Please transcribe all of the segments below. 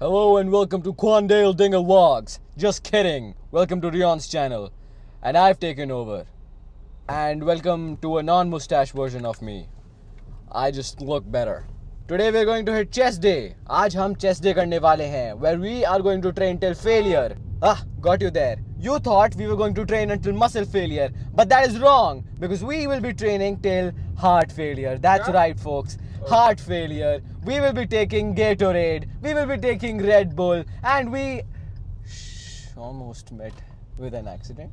Hello and welcome to Quandale Dingle Vlogs. Just kidding. Welcome to Rion's channel. And I've taken over. And welcome to a non-mustache version of me. I just look better. Today we're going to hit chest day. आज हम chest day करने वाले हैं, where we are going to train till failure. Got you there. You thought we were going to train until muscle failure, but that is wrong because we will be training till heart failure. That's right, folks. Heart failure. We will be taking Gatorade. We will be taking Red Bull, and we almost met with an accident.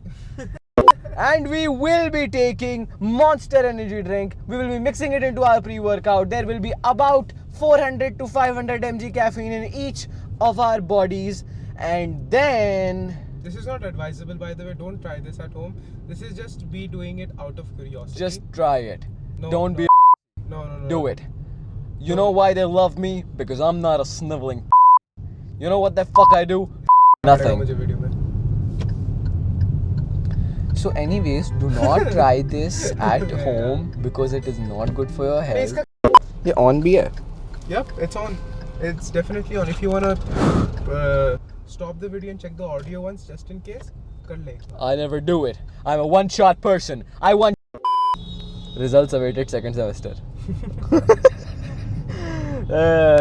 And we will be taking Monster Energy drink. We will be mixing it into our pre-workout. There will be about 400 to 500 mg caffeine in each of our bodies. And then... This is not advisable, by the way. Don't try this at home. This is just me doing it out of curiosity. Just try it. No, Don't no. be No. Do it. You know why they love me? Because I'm not a sniveling. You know what the fuck I do? Nothing. So anyways, do not try this at home because it is not good for your health. ये on भी है. Yep, it's on. It's definitely on. If you wanna stop the video and check the audio once, just in case, कर ले. I never do it. I'm a one-shot person. I want. Results awaited second semester.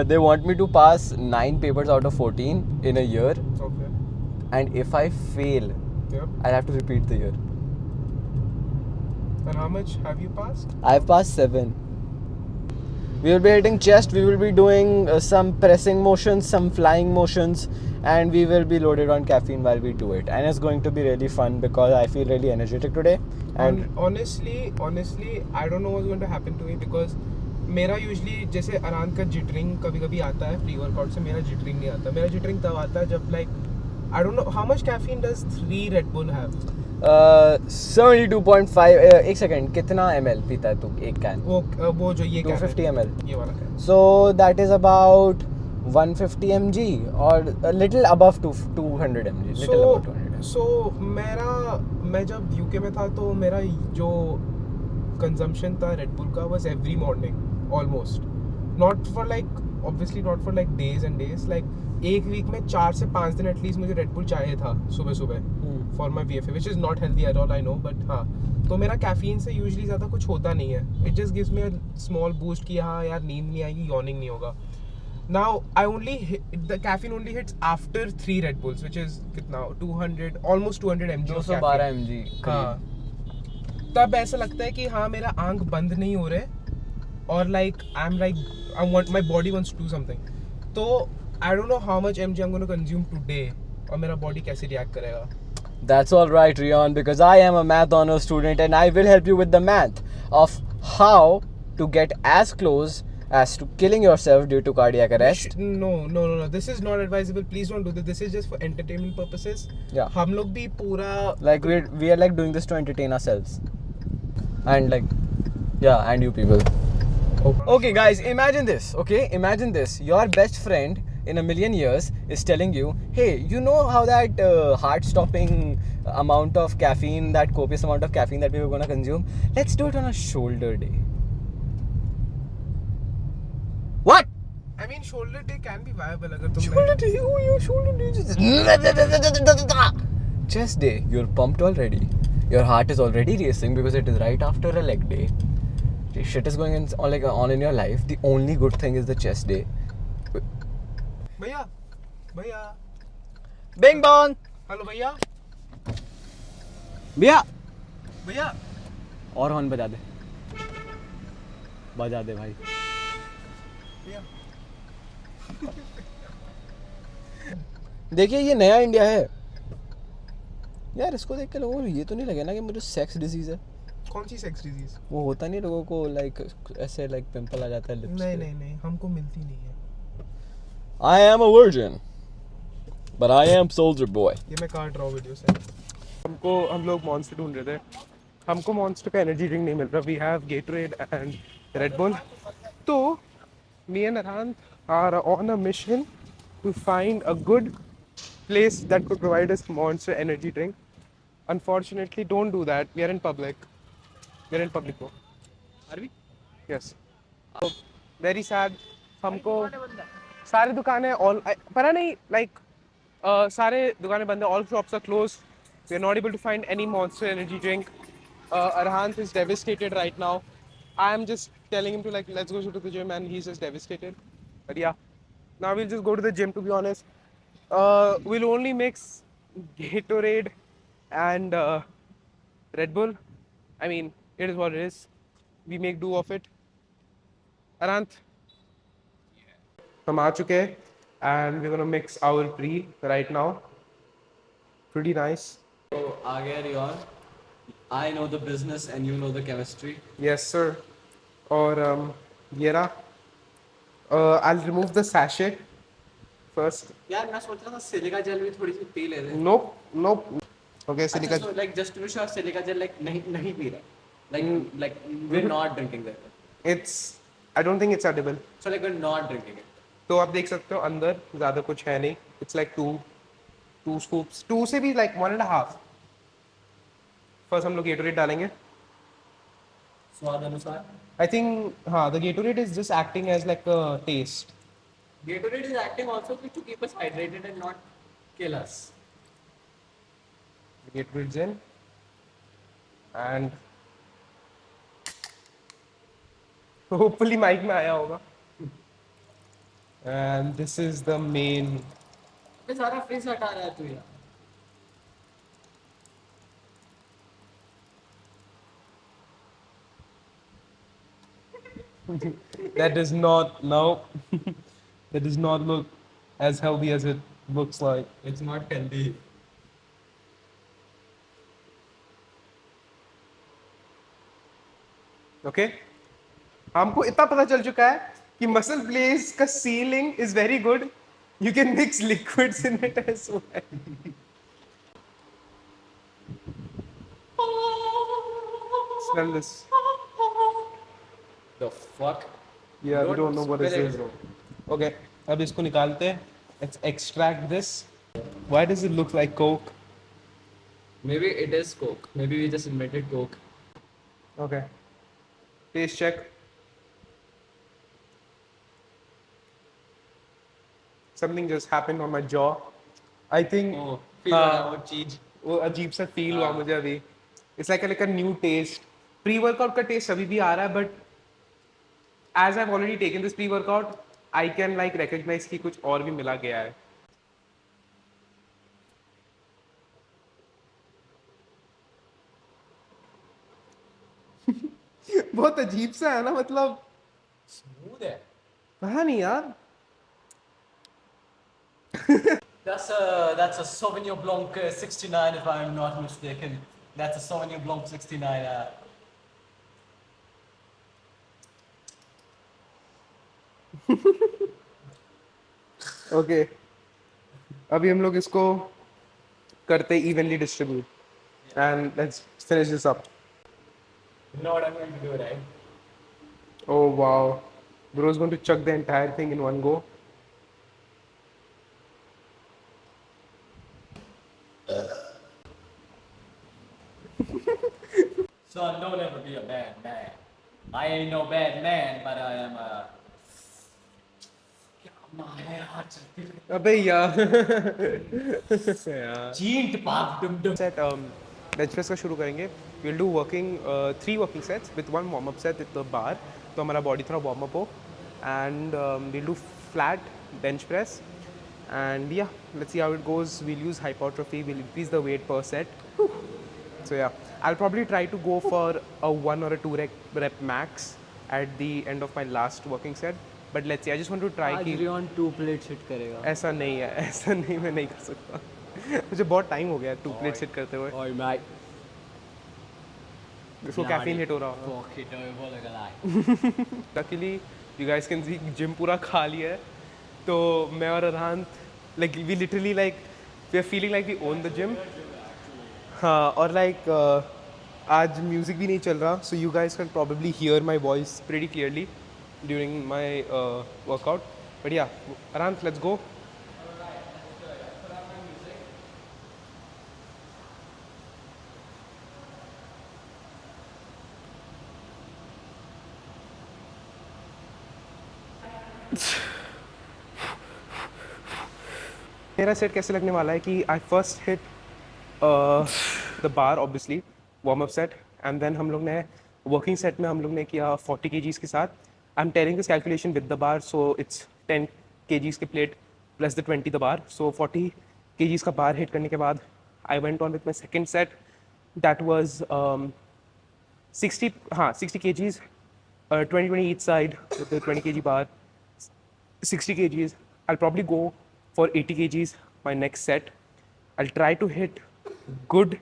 They want me to pass 9 papers out of 14 in a year. Okay. And if I fail, Yep. I'll have to repeat the year. And how much have you passed? I've passed 7. We will be hitting chest, we will be doing some pressing motions, some flying motions, and we will be loaded on caffeine while we do it. And it's going to be really fun because I feel really energetic today. And honestly, I don't know what's going to happen to me because मेरा usually जैसे अरान का जिटरिंग कभी-कभी आता है pre workout से मेरा जिटरिंग नहीं आता. मेरा जिटरिंग तब आता है जब like I don't know how much caffeine does 3 Red Bull have? 72.5 एक सेकंड कितना ml पीता है तू एक कैन? वो जो ये 250 ml. ये वाला can. So that is about 150 mg or a little above 200 mg. Little above 200 mg. So मैं जब UK में था तो मेरा जो consumption था Red Bull का was every morning almost. Not for like obviously not for like days and days. Like एक वीक में 4 से 5 दिन एटलीस्ट मुझे रेड बुल चाहिए था सुबह for my VFA which is not healthy at all I know but हाँ तो मेरा कैफीन से यूजुअली ज़्यादा कुछ होता नहीं है. It just gives me a small boost कि हाँ यार नींद नहीं आएगी यॉर्निंग नहीं होगा. Now I only the caffeine only hits after 3 red bulls which is कितना 200 ऑलमल्ट 200 mg 212 mg. हाँ तब ऐसा लगता है कि हाँ मेरा आंख बंद नहीं हो रहे और like I want my body wants to do something. तो I don't know how much mg I'm going to consume today और मेरा body कैसे react करेगा. That's all right, Rion, because I am a math honor student and I will help you with the math of how to get as close as to killing yourself due to cardiac arrest. No. This is not advisable. Please don't do this. This is just for entertainment purposes. Yeah. हम लोग भी पूरा like we are like doing this to entertain ourselves. And like and you people. Okay guys, imagine this. Okay, imagine this. Your best friend in a million years is telling you, hey, you know how that heart-stopping amount of caffeine, that copious amount of caffeine that we were going to consume, let's do it on a shoulder day. What? I mean shoulder day can be viable अगर तुम Shoulder day? Oh, your shoulder day. Chest day, you're pumped already. Your heart is already racing because it is right after a leg day. Shit is going on in your life. The only good thing is the chest day. भैया Bing bong. Hello भैया भैया और horn बजा दे भाई. देखिए ये नया India है यार. इसको देख के लोगों को ये तो नहीं लगे ना कि मुझे सेक्स डिजीज है. कौन सी सेक्स डिजीज? वो होता नहीं लोगों को लाइक ऐसे लाइक पिंपल आ जाता है लिप्स पे. नहीं हमको मिलती नहीं है. I am a virgin but I am soldier boy. ये मैं काट रहा हूँ वीडियो से. हम लोग मॉन्स्टर ढूंढ रहे थे. हमको मॉन्स्टर का एनर्जी ड्रिंक नहीं मिल रहा. We have Gatorade and Red Bull. तो me and Arhan are on a mission to find a good place that could provide us monster energy drink. Unfortunately, don't do that. We are in public. Are we? Yes. So, very sad. हमको सारे दुकानें all पता नहीं like सारे दुकानें बंद है, all shops are closed. We are not able to find any Monster energy drink. Arhant is devastated right now. I am just telling him to like let's go to the gym and he's just devastated. But yeah, now we'll just go to the gym to be honest. We'll only mix Gatorade and Red Bull. I mean, it is what it is. We make do of it. Arhant, हम आ चुके हैं and we're gonna mix our pre right now. Pretty nice. So, आगे Rion, I know the business and you know the chemistry. Yes, sir. और ये रहा. I'll remove the sachet first. यार मैं सोच रहा था सिलिका जेल भी थोड़ी सी पी लेते. Nope, nope. Okay, अच्छा, silica. so like just to be sure silica gel like नहीं पी रहा. Like Mm. like we're not drinking that. It's. I don't think it's edible. So like we're not drinking it. तो आप देख सकते हो अंदर ज़्यादा कुछ है नहीं. It's like two scoops. Two से भी like 1.5. First हम लोग Gatorade डालेंगे. स्वाद अनुसार. I think हाँ the Gatorade is just acting as like a taste. Gatorade is acting also to keep us hydrated and not kill us. Gatorade's in and hopefully mic में आया होगा. And this is the main. ये सारा fridge हटा रहा है तू यार. That does not no. That does not look as healthy as it looks like. It's not healthy. Okay? हमको इतना पता चल चुका है कि मसल प्लेस का ceiling is very good. You can mix liquids in it as well. Smell this. The fuck? Yeah, we don't know what this spill is. it, bro. Okay, अब इसको निकालते हैं. Let's extract this. Why does it look like Coke? Maybe it is Coke. Maybe we just invented Coke. Okay. Taste check. Something just happened on my jaw. I think Oh, feel हाँ, वो चीज. वो अजीब सा feel हुआ हाँ. मुझे अभी. It's like a new taste. Pre-workout का taste अभी भी आ रहा है, but as I've already taken this pre-workout, I can like recognize कि कुछ और भी मिला गया है. बहुत अजीब सा है ना, मतलब Smooth है. पता नहीं यार. That's a Sauvignon Blanc 69 if I'm not mistaken. That's a Sauvignon Blanc 69. Okay, अभी हम लोग इसको करते evenly distribute and let's finish this up. You know what I'm going to do, right? Oh wow, bro's going to chuck the entire thing in one go. Son, don't ever be a bad man. I ain't no bad man, but I am a. My heart. अबे यार यार. Cheat, pop, dum dum. Set bench press का शुरू करेंगे. We'll do working 3 working sets with 1 warm up set at the bar. तो हमारा body थोड़ा warm up हो. And we'll do flat bench press. And yeah, let's see how it goes. We'll use hypertrophy. We'll increase the weight per set. So yeah, I'll probably try to go for a 1 or a 2 rep max at the end of my last working set. But let's see. I just want to try आज कि rayon 2 plate hit करेगा. ऐसा नहीं है, ऐसा नहीं, मैं नहीं कर सकता. मुझे बहुत टाइम हो गया 2 प्लेट सिट करते हुए. ओए mate. इसको कैफीन हिट हो रहा होगा. Fuck it, ओए बोलेगा लाई. Luckily you guys can see gym पूरा खाली है. तो मैं और Arhan like we literally like we are feeling like we own the gym. हाँ, और लाइक आज म्यूजिक भी नहीं चल रहा, so you guys can probably hear my voice pretty clearly during my workout. But yeah Arhan, let's go. मेरा set कैसे लगने वाला है कि I first hit the bar obviously warm up set, and then हम लोग ने वर्किंग सेट में हम लोग ने किया 40 kgs के साथ. I am telling this calculation with the bar, so it's 10 kgs के plate plus the 20 the bar. So 40 kgs का बार हिट करने के बाद I went on with my second set. That was 60 kgs, 20 each side with the 20 kg bar, 60 kgs. I'll probably go for 80 kgs my next set. I'll try to hit good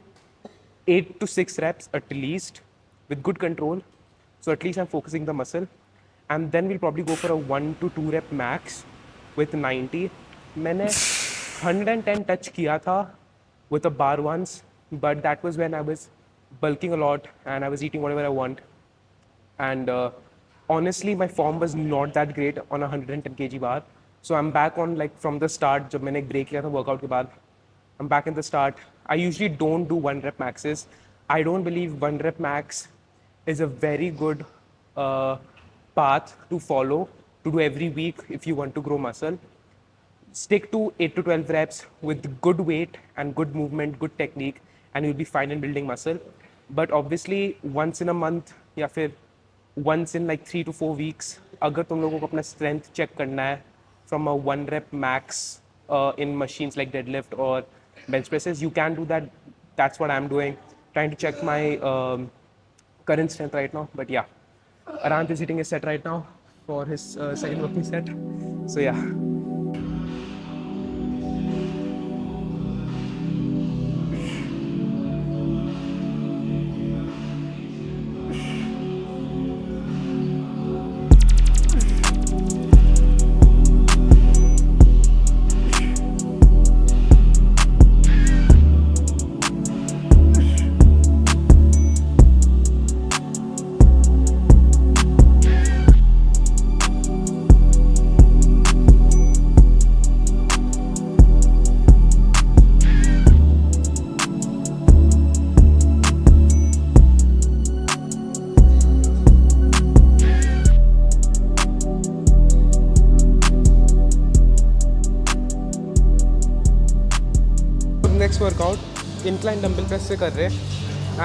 8 to 6 reps at least with good control. So at least I'm focusing the muscle. And then we'll probably go for a 1 to 2 rep max with 90. मैंने 110 touch किया था with a bar once, but that was when I was bulking a lot and I was eating whatever I want. And honestly, my form was not that great on a 110 kg bar. So I'm back on like from the start. जब मैंने एक break लिया था workout के बाद, I'm back in the start. I usually don't do 1 rep maxes. I don't believe 1 rep max is a very good path to follow to do every week if you want to grow muscle. Stick to 8 to 12 reps with good weight and good movement, good technique, and you'll be fine in building muscle. But obviously, once in a month या फिर once in like 3 to 4 weeks, अगर तुम लोगों को अपना strength check करना है from a 1 rep max in machines like deadlift or bench presses, you can do that. That's what I'm doing, trying to check my current strength right now. But yeah, Arant is hitting his set right now for his second working set. So yeah. Next workout incline dumbbell press से कर रहे हैं,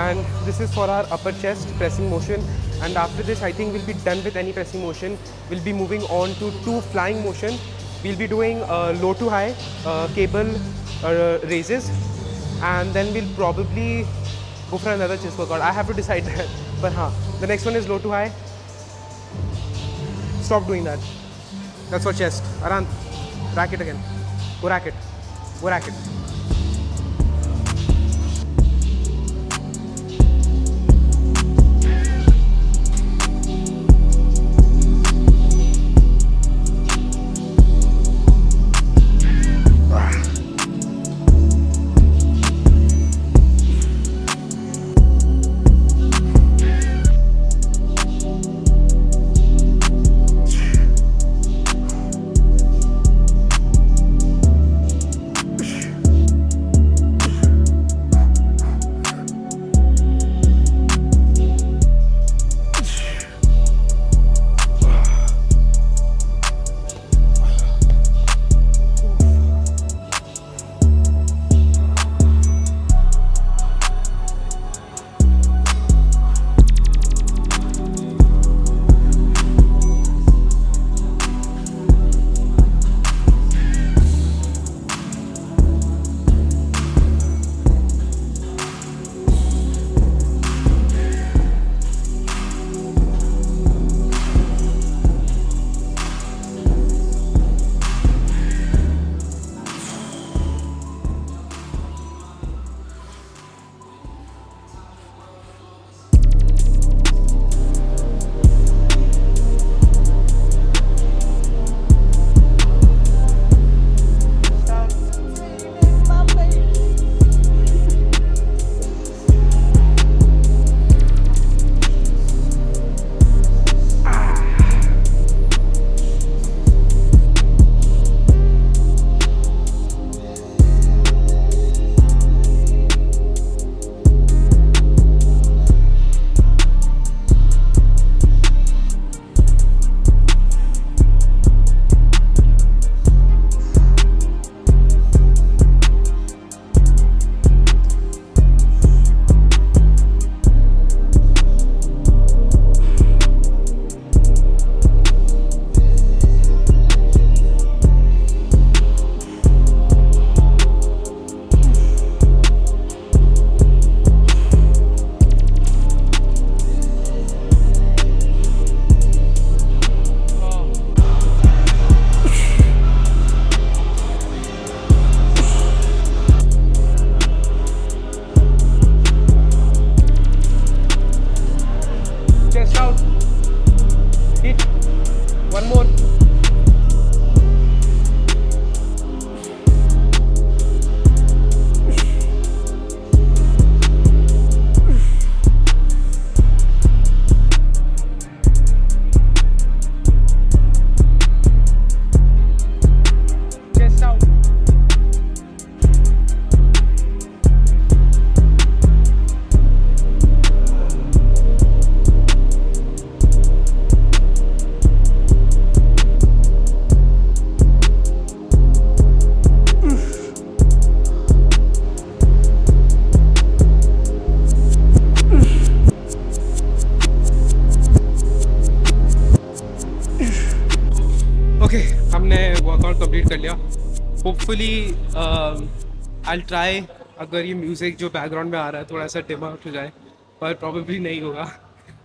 and this is for our upper chest pressing motion. And after this I think we'll be done with any pressing motion. We'll be moving on to 2 flying motion. We'll be doing low to high cable raises, and then we'll probably go for another chest workout. I have to decide that, but the next one is low to high. Stop doing that. That's for chest. Arant, rack it again. Go rack it. Go rack it. Complete कर लिया. Hopefully I try, अगर ये music जो background में आ रहा है थोड़ा सा डिम आउट हो जाए, पर प्रॉबेबली नहीं होगा.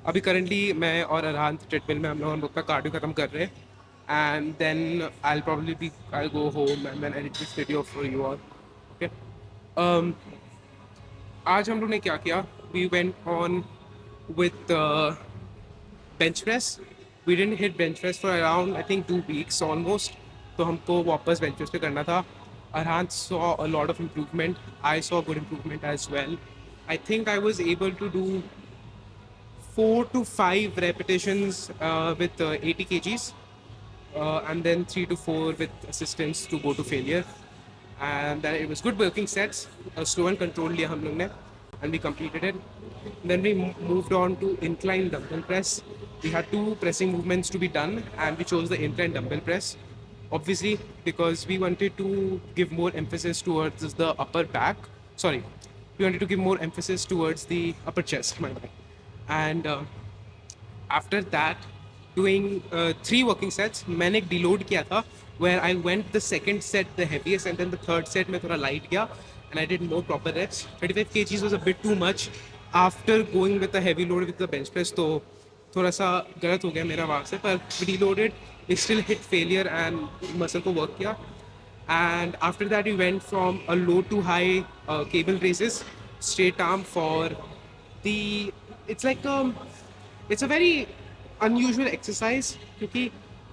अभी करंटली मैं और अरहान ट्रेडमिल में हम लोग का कार्डियो ख़त्म कर रहे हैं. And then I probably be I go home and then edit this video for you all. Okay. आज हम लोग ने क्या किया, we went on with bench press. We didn't hit bench press for around I think 2 weeks almost. तो हमको वापस bench press पे करना था. Arhan saw a lot of improvement. I saw good improvement as well. I think I was able to do 4 to 5 repetitions with 80 kgs, and then 3 to 4 with assistance to go to failure. And then it was good working sets, slow and controlled liya hum log ne, and we completed it. Then we moved on to incline dumbbell press. We had 2 pressing movements to be done, and we chose the incline dumbbell press. Obviously, because we wanted to give more emphasis towards the upper back. Sorry, we wanted to give more emphasis towards the upper chest, my bad. And after that, doing 3 working sets, मैंने एक deload किया था, where I went the second set the heaviest, and then the third set में थोड़ा light गया, and I did more proper reps. 35 kgs was a bit too much after going with the heavy load with the bench press, तो थोड़ा सा गलत हो गया मेरा वहाँ से. पर deloaded, we still hit failure and muscle को work किया. And after that we went from a low to high cable raises, straight arm for the, it's like it's a very unusual exercise because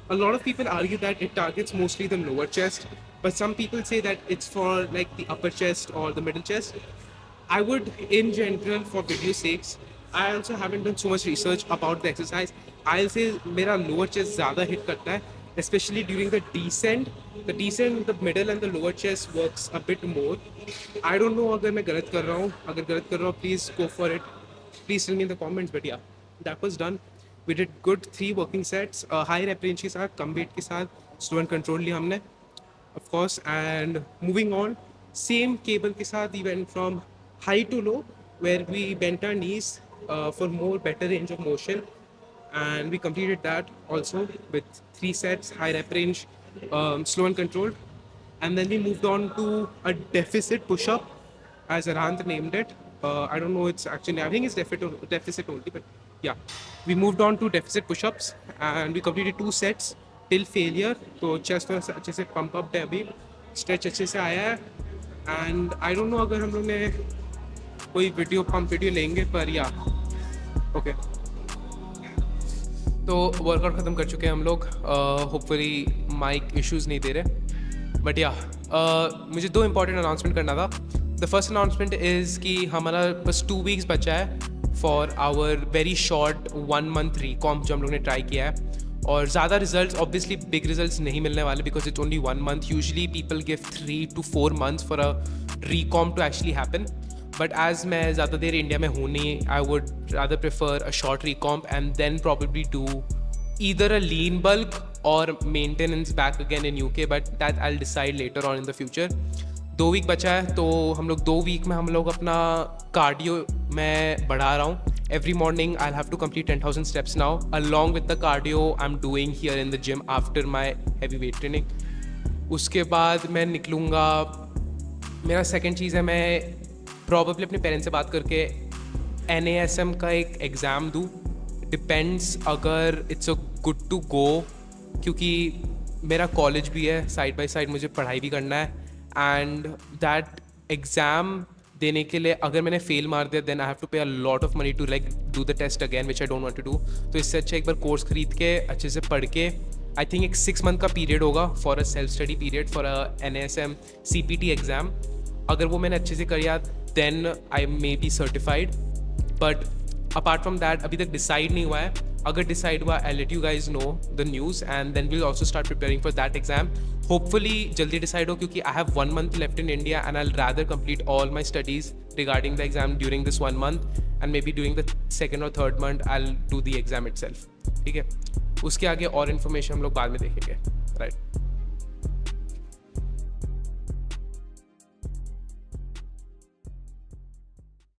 a lot of people argue that it targets mostly the lower chest, but some people say that it's for like the upper chest or the middle chest. I would, in general, for video sakes, I also haven't done so much research about the exercise. I'll say मेरा lower chest ज़्यादा hit करता है, especially during the descent. The descent, the middle and the lower chest works a bit more. I don't know अगर मैं गलत कर रहा हूँ. अगर गलत कर रहा हूँ, please go for it. Please tell me in the comments. But yeah, that was done. We did good 3 working sets. High rep range के साथ, कम weight के साथ, slow and control लिया हमने, of course. And moving on, same cable के साथ we went from high to low, where we bent our knees for more better range of motion, and we completed that also with 3 sets, high rep range, slow and controlled. And then we moved on to a deficit push-up, as Arhant named it. I don't know, it's actually, I think it's deficit only, but yeah, we moved on to deficit push-ups, and we completed 2 sets till failure. तो chest थोड़ा सा अच्छे से pump up है, अभी stretch अच्छे से आया है. And I don't know अगर हम लोग ने कोई वीडियो पम्प वीडियो लेंगे, पर या ओके. तो वर्कआउट ख़त्म कर चुके हैं हम लोग. होपफुली माइक इश्यूज़ नहीं दे रहे, बट या मुझे 2 इंपॉर्टेंट अनाउंसमेंट करना था. द फर्स्ट अनाउंसमेंट इज़ कि हमारा बस 2 weeks बचा है for our very short 1 month recomp जो हम लोग ने ट्राई किया है. और ज़्यादा रिजल्ट्स, ऑब्वियसली बिग रिजल्ट्स नहीं मिलने वाले, because it's only 1 month. Usually people give 3 to 4 months for a recomp to actually happen. But as मैं ज़्यादा देर इंडिया में हूँ नहीं, I would rather prefer a short recomp and then probably do either a lean bulk और maintenance back again in UK, but that I will decide later on in the future. 2 week बचा है, तो हम लोग 2 week में हम लोग अपना कार्डियो मैं बढ़ा रहा हूँ. Every morning I'll have to complete 10,000 steps now, along with the cardio I'm doing here in the gym after my heavy weight training. उसके बाद मैं निकलूँगा. मेरा सेकंड चीज़ है, मैं प्रॉबेबली अपने पेरेंट्स से बात करके NASM का एक एग्ज़ाम दूँ. डिपेंड्स अगर it's a good to go, क्योंकि मेरा कॉलेज भी है, साइड बाय साइड मुझे पढ़ाई भी करना है. एंड दैट एग्ज़ाम देने के लिए अगर मैंने फेल मार दिया, then I have to pay a lot of money to like do the test again, which I don't want to do. तो इससे अच्छा एक बार कोर्स खरीद के अच्छे से पढ़ के, आई थिंक एक 6 month का पीरियड होगा for a self study period for a NASM CPT exam. अगर वो मैंने अच्छे से किया, then I may be certified. But apart from that अभी तक डिसाइड नहीं हुआ है. अगर डिसाइड हुआ, I let you guys know the news, and then we'll also start preparing for that exam. Hopefully जल्दी डिसाइड हो, क्योंकि I have 1 month left in India, and I will rather complete all my studies regarding the exam during this 1 month, and may be during the 2nd or 3rd month I will do the exam itself. ठीक है, उसके आगे और information हम लोग बाद में देखेंगे. राइट.